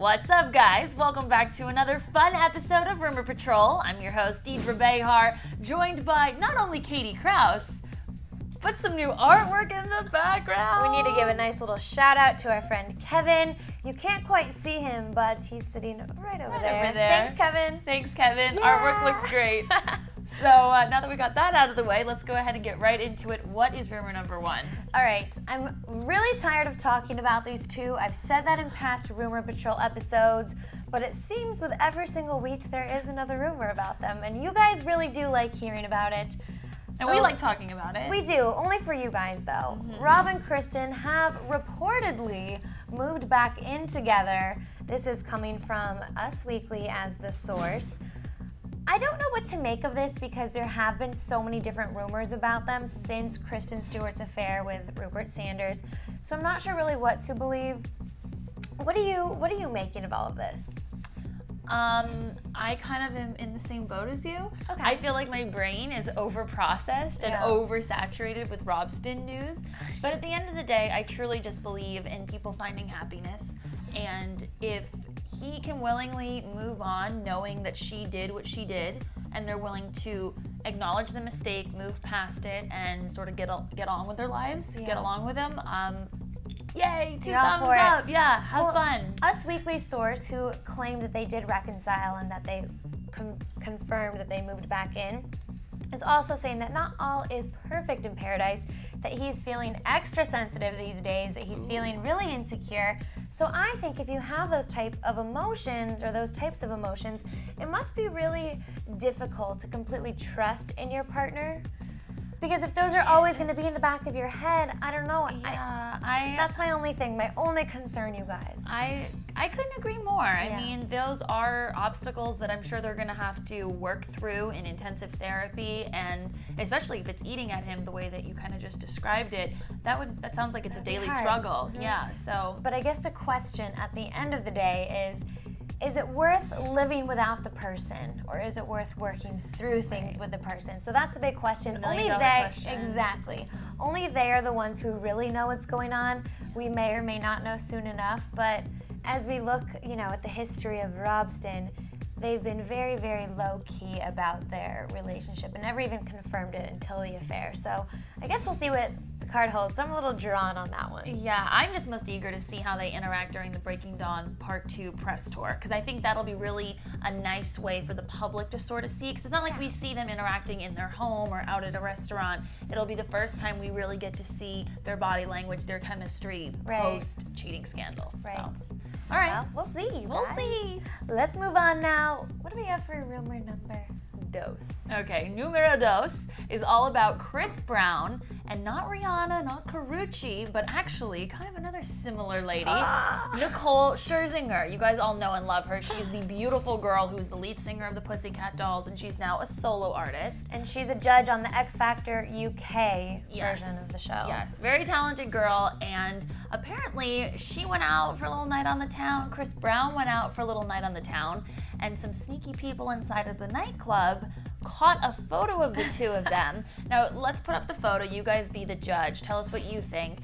What's up, guys? Welcome back to another fun episode of Rumor Patrol. I'm your host, Deidre Behar, joined by not only Katie Krause, but some new artwork in the background. We need to give a nice little shout out to our friend Kevin. You can't quite see him, but he's sitting right over there. Thanks, Kevin. Thanks, Kevin. Yeah. Artwork looks great. So now that we got that out of the way, let's go ahead and get right into it. What is rumor number one? All right, I'm really tired of talking about these two. I've said that in past Rumor Patrol episodes, but it seems with every single week there is another rumor about them, and you guys really do like hearing about it. And we like talking about it. We do, only for you guys though. Rob and Kristen have reportedly moved back in together. This is coming from Us Weekly as the source. I don't know what to make of this because there have been so many different rumors about them since Kristen Stewart's affair with Rupert Sanders. So I'm not sure really what to believe. What are you making of all of this? I kind of am in the same boat as you. Okay. I feel like my brain is overprocessed and oversaturated with Robston news. But at the end of the day, I truly just believe in people finding happiness. And if he can willingly move on knowing that she did what she did, and they're willing to acknowledge the mistake, move past it, and sort of get on with their lives, get along with him, yay, two thumbs up. Yeah, have fun. Us Weekly source who claimed that they did reconcile and that they confirmed that they moved back in is also saying that not all is perfect in paradise, that he's feeling extra sensitive these days, that he's feeling really insecure. So I think if you have those types of emotions, it must be really difficult to completely trust in your partner. Because if those are always going to be in the back of your head, I don't know. That's my only thing, my only concern, you guys. I couldn't agree more. I mean, those are obstacles that I'm sure they're going to have to work through in intensive therapy, and especially if it's eating at him the way that you kind of just described it, that sounds like it's a daily struggle. Mm-hmm. Yeah, so. But I guess the question at the end of the day is it worth living without the person, or is it worth working through things with the person? So that's the big question. Only they are the ones who really know what's going on. We may or may not know soon enough, but as we look, at the history of Robston, they've been very, very low-key about their relationship and never even confirmed it until the affair. So I guess we'll see what the card holds. So I'm a little drawn on that one. Yeah, I'm just most eager to see how they interact during the Breaking Dawn Part 2 press tour, because I think that'll be really a nice way for the public to sort of see, because it's not like we see them interacting in their home or out at a restaurant. It'll be the first time we really get to see their body language, their chemistry post-cheating scandal. Right. So. All right. Well, we'll see. We'll see. Let's move on now. What do we have for rumor number dos? Okay, numero dos is all about Chris Brown, and not Rihanna, not Karrueche, but actually kind of another similar lady, Nicole Scherzinger. You guys all know and love her. She's the beautiful girl who's the lead singer of the Pussycat Dolls, and she's now a solo artist. And she's a judge on the X Factor UK version of the show. Yes, very talented girl, and apparently she went out for a little night on the town. Chris Brown went out for a little night on the town, and some sneaky people inside of the nightclub caught a photo of the two of them. Now, let's put up the photo. You guys be the judge. Tell us what you think.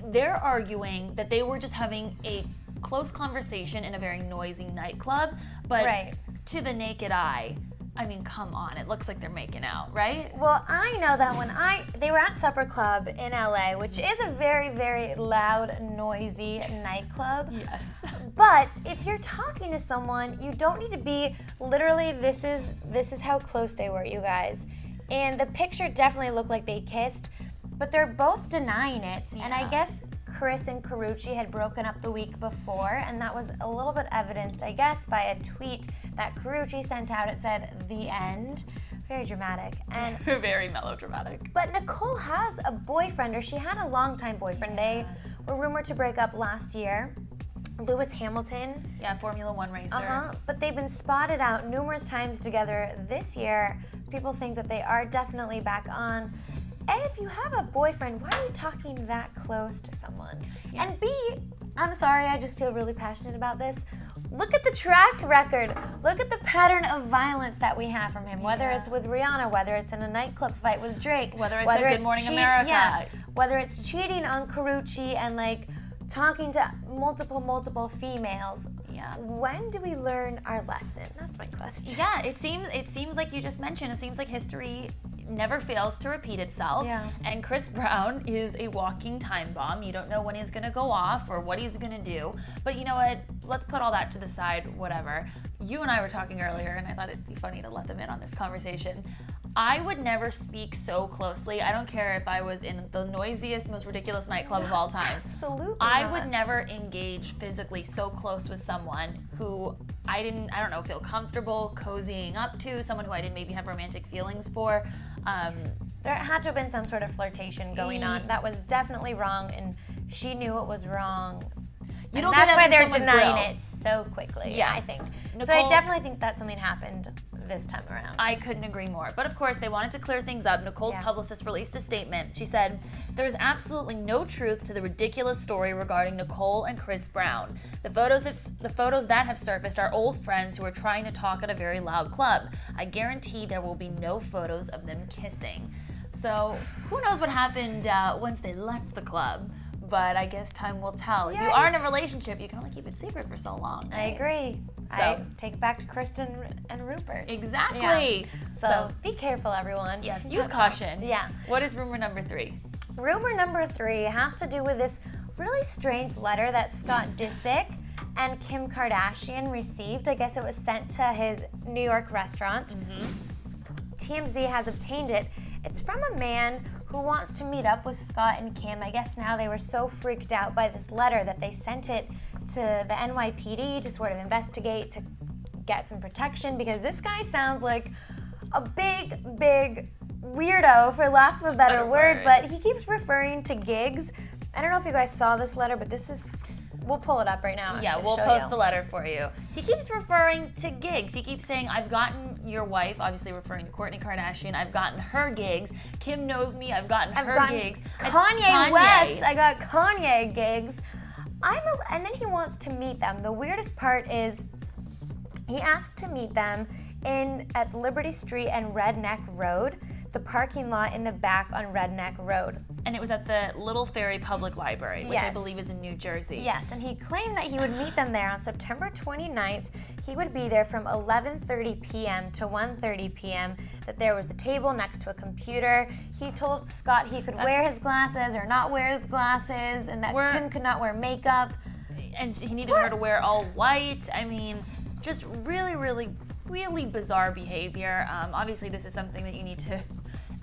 They're arguing that they were just having a close conversation in a very noisy nightclub, but to the naked eye, I mean, come on, it looks like they're making out, right? Well, I know that they were at Supper Club in LA, which is a very, very loud, noisy nightclub. Yes. But if you're talking to someone, you don't need to be literally, this is how close they were, you guys. And the picture definitely looked like they kissed, but they're both denying it. Yeah. And I guess Chris and Karrueche had broken up the week before, and that was a little bit evidenced, I guess, by a tweet that Karrueche sent out. It said, "The end." Very dramatic. And very melodramatic. But Nicole has a boyfriend, or she had a longtime boyfriend. They were rumored to break up last year. Lewis Hamilton. Yeah, Formula One racer. But they've been spotted out numerous times together this year. People think that they are definitely back on. A, if you have a boyfriend, why are you talking that close to someone? Yeah. And B, I'm sorry, I just feel really passionate about this. Look at the track record. Look at the pattern of violence that we have from him, whether it's with Rihanna, whether it's in a nightclub fight with Drake, whether it's Good Morning America. Whether it's cheating on Karrueche and talking to multiple females. Yeah. When do we learn our lesson? That's my question. Yeah, it seems like you just mentioned, it seems like history never fails to repeat itself. Yeah. And Chris Brown is a walking time bomb. You don't know when he's gonna go off or what he's gonna do. But you know what? Let's put all that to the side, whatever. You and I were talking earlier, and I thought it'd be funny to let them in on this conversation. I would never speak so closely. I don't care if I was in the noisiest, most ridiculous nightclub of all time. Absolutely I not. would never engage physically so close with someone who I don't know, feel comfortable cozying up to, someone who I didn't maybe have romantic feelings for. There had to have been some sort of flirtation going on. That was definitely wrong, and she knew it was wrong. You don't that's get up why in they're someone's denying grill. it so quickly. Yes. I think. So Nicole- I definitely think that something happened this time around. I couldn't agree more. But of course, they wanted to clear things up. Nicole's publicist released a statement. She said, "There is absolutely no truth to the ridiculous story regarding Nicole and Chris Brown. The photos that have surfaced are old friends who are trying to talk at a very loud club. I guarantee there will be no photos of them kissing." So who knows what happened once they left the club. But I guess time will tell. If you are in a relationship, you can only keep it secret for so long. I agree. I take it back to Kristen and Rupert. Exactly. Yeah. So be careful, everyone. Yes, use caution. Yeah. What is rumor number 3? Rumor number 3 has to do with this really strange letter that Scott Disick and Kim Kardashian received. I guess it was sent to his New York restaurant. TMZ has obtained it. It's from a man who wants to meet up with Scott and Kim. I guess now they were so freaked out by this letter that they sent it to the NYPD to sort of investigate, to get some protection, because this guy sounds like a big weirdo, for lack of a better word, but he keeps referring to gigs. I don't know if you guys saw this letter, but we'll pull it up right now. Yeah, we'll post the letter for you. He keeps referring to gigs. He keeps saying, "I've gotten your wife," obviously referring to Kourtney Kardashian, "I've gotten her gigs. Kim knows me, I've gotten her gigs. Kanye West, I got Kanye gigs." And then he wants to meet them. The weirdest part is he asked to meet them at Liberty Street and Redneck Road, the parking lot in the back on Redneck Road. And it was at the Little Ferry Public Library, which I believe is in New Jersey. Yes, and he claimed that he would meet them there on September 29th. He would be there from 11:30 p.m. to 1:30 p.m., that there was a table next to a computer. He told Scott he could wear his glasses or not wear his glasses, and that Kim could not wear makeup. And he needed her to wear all white. I mean, just really bizarre behavior. Obviously, this is something that you need to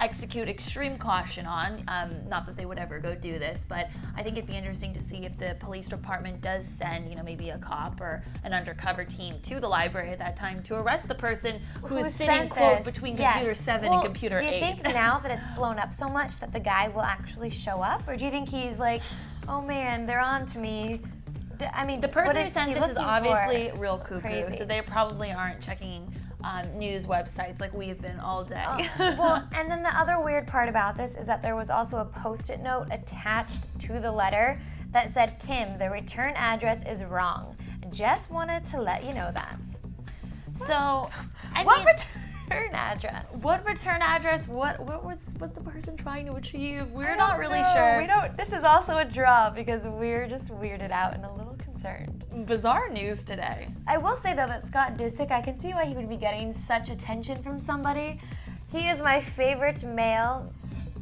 execute extreme caution on. Not that they would ever go do this, but I think it'd be interesting to see if the police department does send, maybe a cop or an undercover team to the library at that time to arrest the person who is sitting, quote, between computer 7 and computer 8. Do you think now that it's blown up so much that the guy will actually show up? Or do you think he's like, "Oh man, they're on to me"? I mean, the person who sent this is obviously real cuckoo, Crazy. So they probably aren't checking news websites like we have been all day. Well, and then the other weird part about this is that there was also a Post-it note attached to the letter that said, "Kim, the return address is wrong. Just wanted to let you know that." So, What return address? What return address? What was the person trying to achieve? We're I not don't really know. sure. This is also a draw because we're just weirded out and a little concerned. Bizarre news today. I will say though that Scott Disick, I can see why he would be getting such attention from somebody. He is my favorite male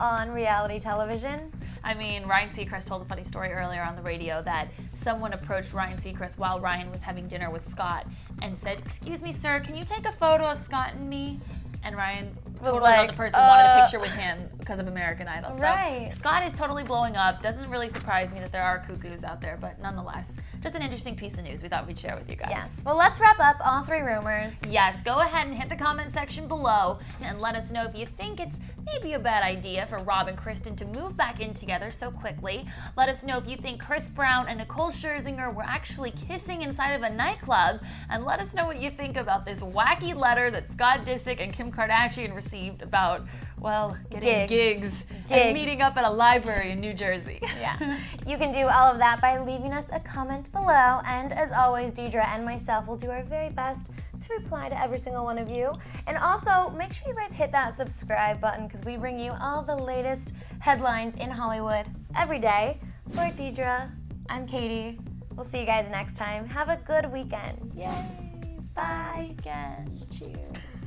on reality television. I mean, Ryan Seacrest told a funny story earlier on the radio that someone approached Ryan Seacrest while Ryan was having dinner with Scott and said, "Excuse me, sir, can you take a photo of Scott and me?" And Ryan totally thought the person wanted a picture with him because of American Idol. Right. So Scott is totally blowing up. Doesn't really surprise me that there are cuckoos out there, but nonetheless, just an interesting piece of news we thought we'd share with you guys. Yes. Well, let's wrap up all 3 rumors. Yes, go ahead and hit the comment section below and let us know if you think it's maybe a bad idea for Rob and Kristen to move back in together so quickly. Let us know if you think Chris Brown and Nicole Scherzinger were actually kissing inside of a nightclub. And let us know what you think about this wacky letter that Scott Disick and Kim Kardashian received about, well, getting gigs and meeting up at a library in New Jersey. Yeah. You can do all of that by leaving us a comment below. And as always, Deidre and myself will do our very best to reply to every single one of you. And also, make sure you guys hit that subscribe button because we bring you all the latest headlines in Hollywood every day. For Deidre, I'm Katie. We'll see you guys next time. Have a good weekend. Yay! Bye again. Cheers.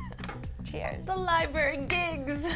Cheers. The library gigs.